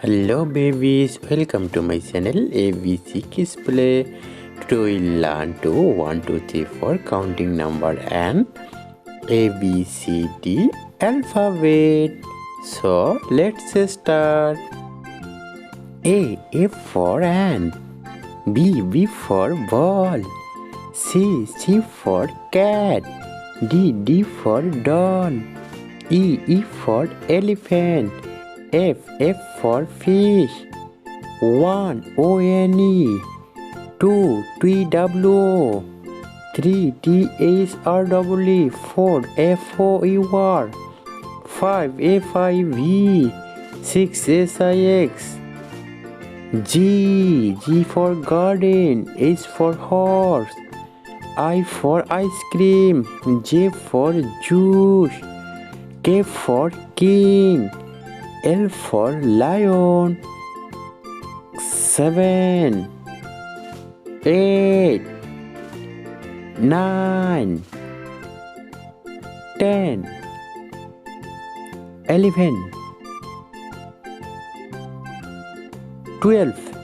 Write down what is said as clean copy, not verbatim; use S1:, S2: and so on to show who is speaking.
S1: Hello babies, welcome to my channel ABC Kids Play. Today we'll learn to 1, 2, 3, 4 counting number and ABCD alphabet. So let's start. A for ant. B for ball. C for cat. D for doll. E for elephant. F for fish. 1 ONE. 2 TWO. 3 THRWE. 4 FOER. 5 FIV. 6 SIX. G for garden. H for horse. I for ice cream. J for juice. K for king. L for lion. 7 8 9 10 11 12